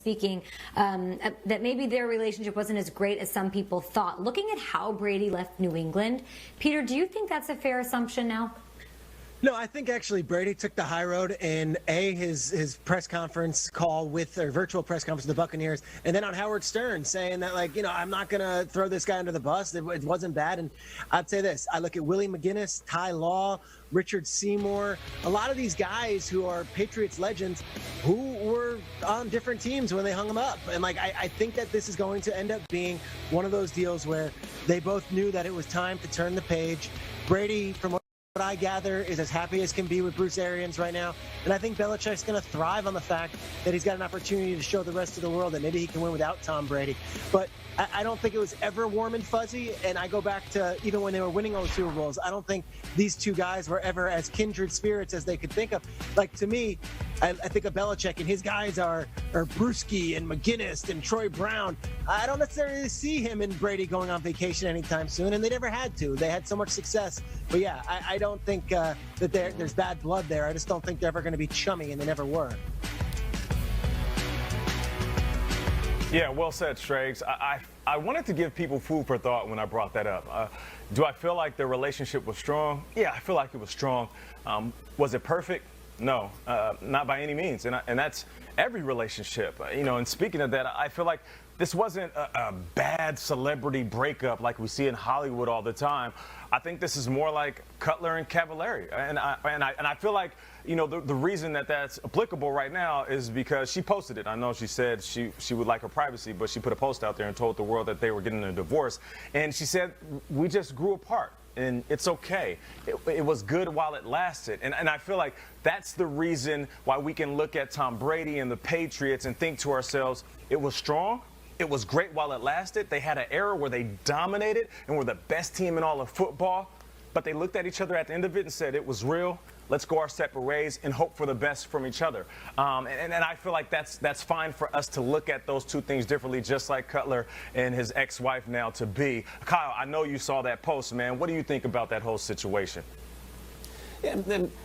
speaking, that maybe their relationship wasn't as great as some people thought. Looking at how Brady left New England, Peter, do you think that's a fair assumption now? No, I think actually Brady took the high road in his press conference call or virtual press conference with the Buccaneers, and then on Howard Stern saying that, like, I'm not going to throw this guy under the bus. It wasn't bad. And I'd say this. I look at Willie McGinnis, Ty Law, Richard Seymour, a lot of these guys who are Patriots legends who were on different teams when they hung them up. And, like, I think that this is going to end up being one of those deals where they both knew that it was time to turn the page. Brady, from what I gather, is as happy as can be with Bruce Arians right now. And I think Belichick's going to thrive on the fact that he's got an opportunity to show the rest of the world that maybe he can win without Tom Brady. But I don't think it was ever warm and fuzzy. And I go back to even when they were winning those Super Bowls, I don't think these two guys were ever as kindred spirits as they could think of. Like, to me, I think of Belichick, and his guys are Bruschi and McGinnis and Troy Brown. I don't necessarily see him and Brady going on vacation anytime soon, and they never had to. They had so much success. But yeah, I don't think that there's bad blood there. I just don't think they're ever going to be chummy, and they never were. Yeah, well said, Straights. I wanted to give people food for thought when I brought that up. Do I feel like the relationship was strong? Yeah, I feel like it was strong. Was it perfect? No, not by any means. And that's every relationship. And speaking of that, I feel like this wasn't a bad celebrity breakup like we see in Hollywood all the time. I think this is more like Cutler and Cavallari. And I feel like, the reason that that's applicable right now is because she posted it. I know she said she would like her privacy, but she put a post out there and told the world that they were getting a divorce. And she said, we just grew apart. And it's okay. It was good while it lasted. And I feel like that's the reason why we can look at Tom Brady and the Patriots and think to ourselves, it was strong. It was great while it lasted. They had an era where they dominated and were the best team in all of football. But they looked at each other at the end of it and said, it was real. Let's go our separate ways and hope for the best from each other. And I feel like that's fine for us to look at those two things differently, just like Cutler and his ex-wife now to be. Kyle, I know you saw that post, man. What do you think about that whole situation? Yeah,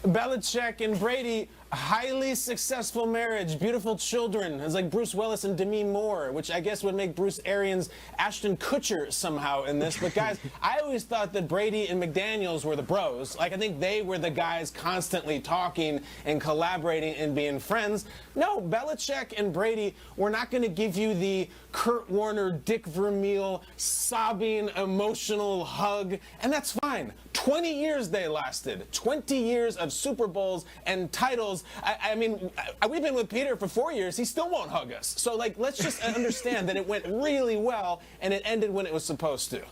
Belichick and Brady, highly successful marriage, beautiful children. It's like Bruce Willis and Demi Moore, which I guess would make Bruce Arians Ashton Kutcher somehow in this. But guys, I always thought that Brady and McDaniels were the bros. Like, I think they were the guys constantly talking and collaborating and being friends. No, Belichick and Brady were not going to give you the Kurt Warner, Dick Vermeil, sobbing, emotional hug, and that's fine. 20 years they lasted. 20 years of Super Bowls and titles. I mean, we've been with Peter for 4 years. He still won't hug us. So, like, let's just understand that it went really well, and it ended when it was supposed to.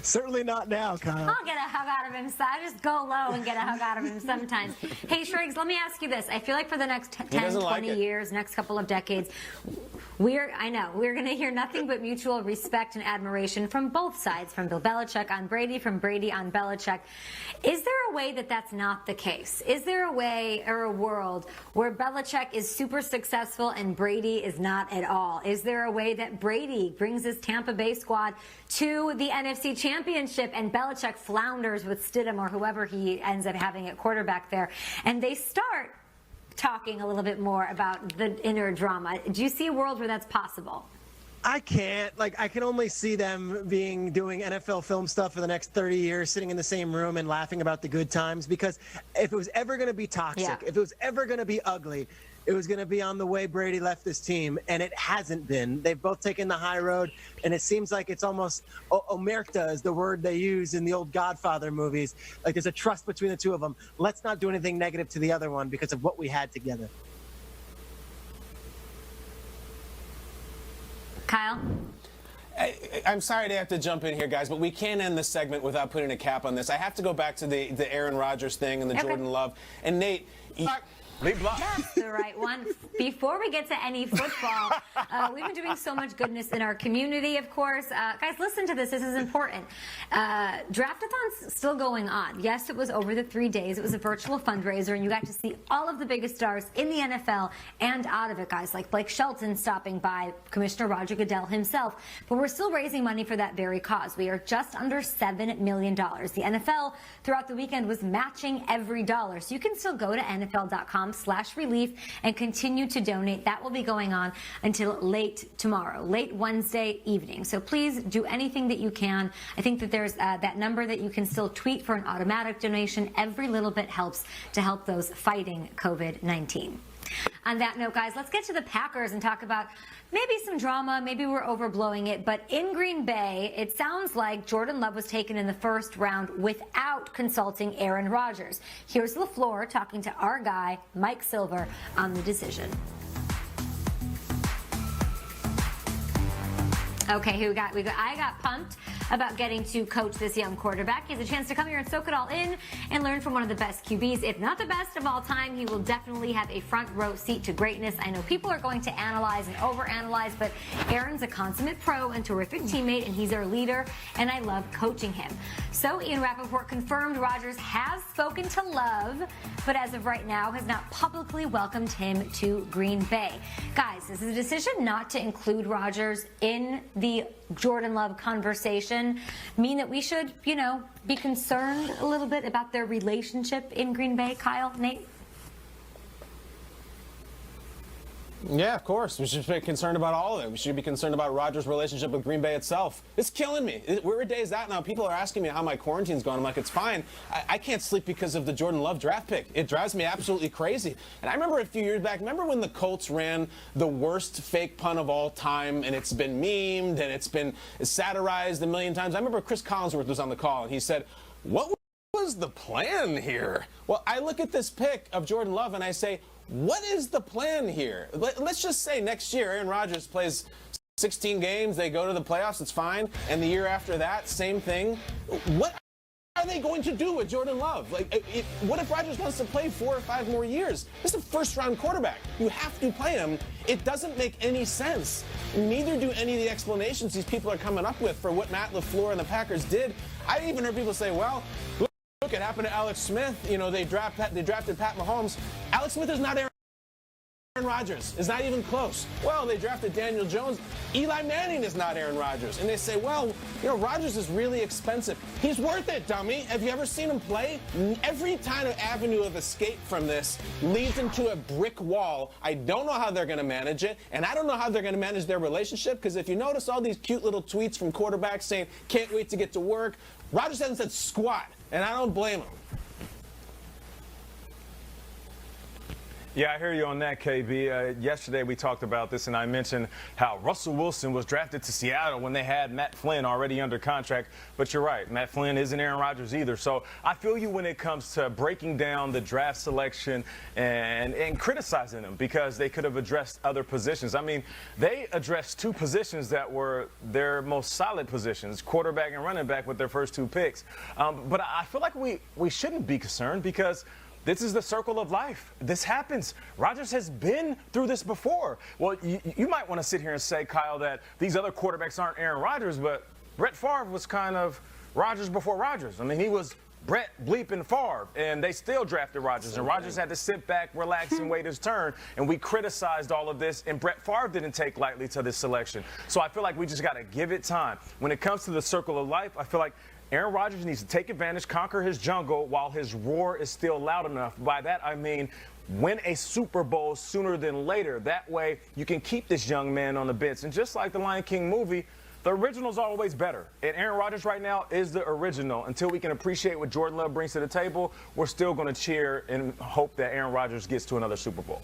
Certainly not now, Kyle. I'll get a hug out of him. So I just go low and get a hug out of him sometimes. Hey, Shriggs, let me ask you this. I feel like for the next 10, 20 years, next couple of decades, we're going to hear nothing but mutual respect and admiration from both sides, from Bill Belichick on Brady, from Brady on Belichick. Is there a way that that's not the case? Is there a way or a world where Belichick is super successful and Brady is not at all? Is there a way that Brady brings his Tampa Bay squad to the NFC Championship and Belichick flounders with Stidham or whoever he ends up having at quarterback there, and they start talking a little bit more about the inner drama? Do you see a world where that's possible? I can't. Like, I can only see them doing NFL film stuff for the next 30 years, sitting in the same room and laughing about the good times. Because if it was ever going to be toxic, if it was ever going to be ugly, it was going to be on the way Brady left this team, and it hasn't been. They've both taken the high road, and it seems like it's almost omerta is the word they use in the old Godfather movies. Like, there's a trust between the two of them. Let's not do anything negative to the other one because of what we had together. Kyle? I'm sorry to have to jump in here, guys, but we can't end this segment without putting a cap on this. I have to go back to the Aaron Rodgers thing and the Jordan Love. And Nate, that's the right one. Before we get to any football, we've been doing so much goodness in our community, of course. Guys, listen to this. This is important. Draft-a-thon's still going on. Yes, it was over the 3 days. It was a virtual fundraiser, and you got to see all of the biggest stars in the NFL and out of it, guys, like Blake Shelton stopping by, Commissioner Roger Goodell himself. But we're still raising money for that very cause. We are just under $7 million. The NFL throughout the weekend was matching every dollar. So you can still go to NFL.com Gameday.com/relief and continue to donate. That will be going on until late tomorrow, late Wednesday evening. So please do anything that you can. I think that there's that number that you can still tweet for an automatic donation. Every little bit helps to help those fighting COVID-19. On that note, guys, let's get to the Packers and talk about maybe some drama. Maybe we're overblowing it. But in Green Bay, it sounds like Jordan Love was taken in the first round without consulting Aaron Rodgers. Here's LaFleur talking to our guy, Mike Silver, on the decision. Okay, I got pumped about getting to coach this young quarterback. He has a chance to come here and soak it all in and learn from one of the best QBs. If not the best of all time, he will definitely have a front row seat to greatness. I know people are going to analyze and overanalyze, but Aaron's a consummate pro and terrific teammate, and he's our leader, and I love coaching him. So Ian Rappaport confirmed Rodgers has spoken to Love, but as of right now has not publicly welcomed him to Green Bay. Guys, this is a decision not to include Rodgers in the Jordan Love conversation mean that we should, be concerned a little bit about their relationship in Green Bay? Kyle, Nate? Yeah, of course. We should be concerned about all of it. We should be concerned about Rodgers' relationship with Green Bay itself. It's killing me. We're a days out now. People are asking me how my quarantine's going. I'm like, it's fine. I can't sleep because of the Jordan Love draft pick. It drives me absolutely crazy. And I remember a few years back, remember when the Colts ran the worst fake punt of all time, and it's been memed, and it's been satirized a million times? I remember Chris Collinsworth was on the call, and he said, what was the plan here? Well, I look at this pick of Jordan Love, and I say, what is the plan here? Let's just say next year Aaron Rodgers plays 16 games, they go to the playoffs, it's fine. And the year after that, same thing. What are they going to do with Jordan Love? What if Rodgers wants to play 4 or 5 more years? This is a first-round quarterback. You have to play him. It doesn't make any sense. Neither do any of the explanations these people are coming up with for what Matt LaFleur and the Packers did. I even heard people say, well, look, it happened to Alex Smith. They drafted Pat Mahomes. Alex Smith is not Aaron Rodgers. Is not even close. Well, they drafted Daniel Jones. Eli Manning is not Aaron Rodgers. And they say, well, Rodgers is really expensive. He's worth it, dummy. Have you ever seen him play? Every kind of avenue of escape from this leads into a brick wall. I don't know how they're going to manage it, and I don't know how they're going to manage their relationship, because if you notice all these cute little tweets from quarterbacks saying, can't wait to get to work, Rodgers hasn't said squat, and I don't blame him. Yeah, I hear you on that, KB. Yesterday we talked about this, and I mentioned how Russell Wilson was drafted to Seattle when they had Matt Flynn already under contract. But you're right, Matt Flynn isn't Aaron Rodgers either. So I feel you when it comes to breaking down the draft selection and criticizing them, because they could have addressed other positions. I mean, they addressed 2 positions that were their most solid positions, quarterback and running back, with their first 2 picks. But I feel like we shouldn't be concerned, because this is the circle of life. This happens. Rodgers has been through this before. Well, you might want to sit here and say, Kyle, that these other quarterbacks aren't Aaron Rodgers, but Brett Favre was kind of Rodgers before Rodgers. I mean, he was Brett bleeping Favre, and they still drafted Rodgers. And Rodgers had to sit back, relax, and wait his turn. And we criticized all of this, and Brett Favre didn't take lightly to this selection. So I feel like we just got to give it time. When it comes to the circle of life, I feel like Aaron Rodgers needs to take advantage, conquer his jungle while his roar is still loud enough. By that, I mean win a Super Bowl sooner than later. That way, you can keep this young man on the bench. And just like the Lion King movie, the original's always better. And Aaron Rodgers right now is the original. Until we can appreciate what Jordan Love brings to the table, we're still going to cheer and hope that Aaron Rodgers gets to another Super Bowl.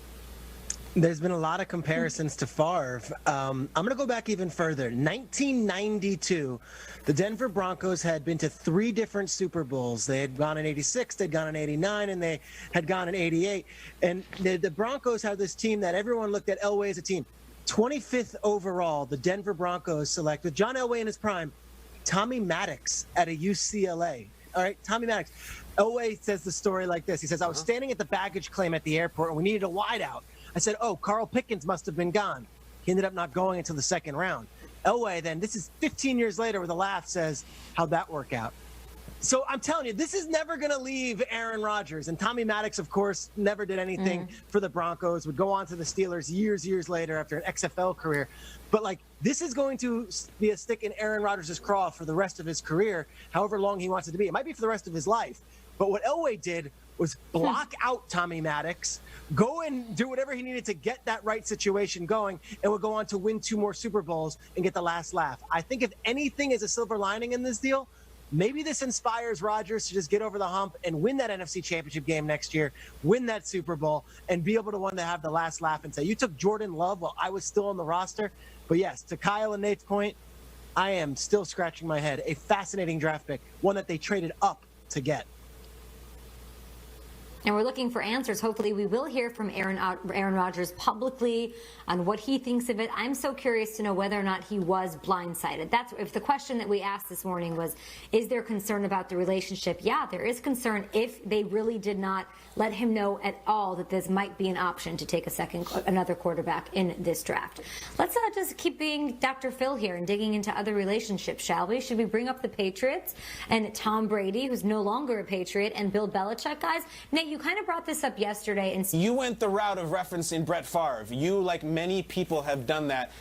There's been a lot of comparisons to Favre. I'm going to go back even further. 1992, the Denver Broncos had been to 3 different Super Bowls. They had gone in 86, they'd gone in 89, and they had gone in 88. And the Broncos had this team that everyone looked at Elway as a team. 25th overall, the Denver Broncos select, with John Elway in his prime, Tommy Maddox at a UCLA. All right, Tommy Maddox. Elway says the story like this. He says, I was standing at the baggage claim at the airport, and we needed a wideout. I said, oh, Carl Pickens must have been gone. He ended up not going until the second round. Elway then, this is 15 years later, with a laugh, says, how'd that work out? So I'm telling you, this is never going to leave Aaron Rodgers. And Tommy Maddox, of course, never did anything for the Broncos, would go on to the Steelers years later after an XFL career. But, this is going to be a stick in Aaron Rodgers' craw for the rest of his career, however long he wants it to be. It might be for the rest of his life. But what Elway did was block out Tommy Maddox, go and do whatever he needed to get that right situation going, and would go on to win 2 more Super Bowls and get the last laugh. I think if anything is a silver lining in this deal, maybe this inspires Rodgers to just get over the hump and win that NFC Championship game next year, win that Super Bowl, and be able to one to have the last laugh and say, you took Jordan Love while I was still on the roster. But yes, to Kyle and Nate's point, I am still scratching my head. A fascinating draft pick, one that they traded up to get. And we're looking for answers. Hopefully we will hear from Aaron Rodgers publicly on what he thinks of it. I'm so curious to know whether or not he was blindsided. That's if the question that we asked this morning was, is there concern about the relationship? Yeah, there is concern if they really did not let him know at all that this might be an option to take another quarterback in this draft. Let's just keep being Dr. Phil here and digging into other relationships, shall we? Should we bring up the Patriots and Tom Brady, who's no longer a Patriot, and Bill Belichick, guys? Nate, you kind of brought this up yesterday. And you went the route of referencing Brett Favre. You, like many people, have done that.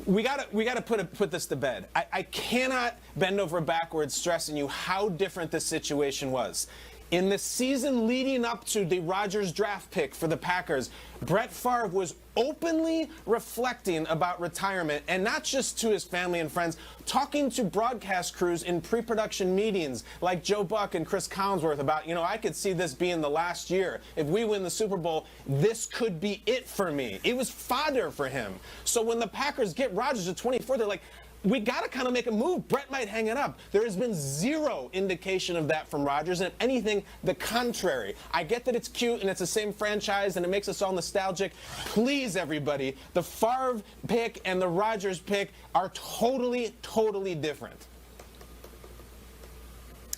We gotta put this to bed. I cannot bend over backwards stressing you how different this situation was. In the season leading up to the Rodgers draft pick for the Packers, Brett Favre was openly reflecting about retirement, and not just to his family and friends, talking to broadcast crews in pre-production meetings like Joe Buck and Chris Collinsworth about, I could see this being the last year. If we win the Super Bowl, this could be it for me. It was fodder for him. So when the Packers get Rodgers at 24, they're like, we got to kind of make a move. Brett might hang it up. There has been zero indication of that from Rodgers, and if anything, the contrary. I get that it's cute and it's the same franchise and it makes us all nostalgic. Please, everybody, the Favre pick and the Rodgers pick are totally, totally different.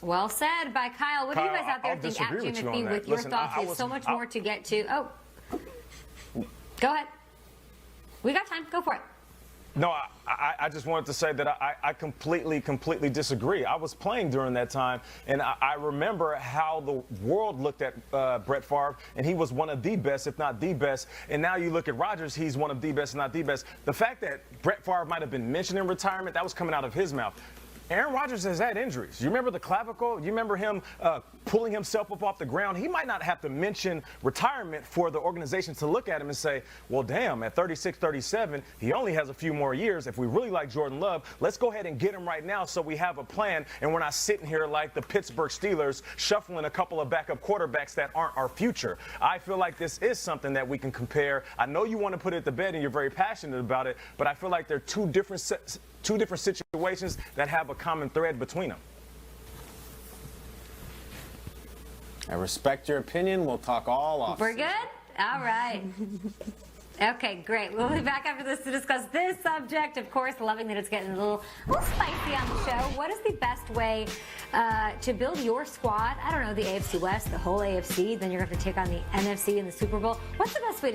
Well said by Kyle. What do you guys out there I'll think disagree at Jim with you McPhee on with that. your Listen, thoughts? There's so much more to get to. Oh, go ahead. We got time. Go for it. No, I just wanted to say that I completely disagree. I was playing during that time, and I remember how the world looked at Brett Favre, and he was one of the best, if not the best. And now you look at Rodgers, he's one of the best, if not the best. The fact that Brett Favre might have been mentioned in retirement, that was coming out of his mouth. Aaron Rodgers has had injuries. You remember the clavicle? You remember him pulling himself up off the ground? He might not have to mention retirement for the organization to look at him and say, well, damn, at 36, 37, he only has a few more years. If we really like Jordan Love, let's go ahead and get him right now so we have a plan and we're not sitting here like the Pittsburgh Steelers shuffling a couple of backup quarterbacks that aren't our future. I feel like this is something that we can compare. I know you want to put it to bed and you're very passionate about it, but I feel like they're two different situations that have a common thread between them. I respect your opinion. We'll talk all off. We're good? All right. Okay, great. We'll be back after this to discuss this subject. Of course, loving that it's getting a little spicy on the show. What is the best way to build your squad? I don't know, the AFC West, the whole AFC. Then you're going to have to take on the NFC in the Super Bowl. What's the best way to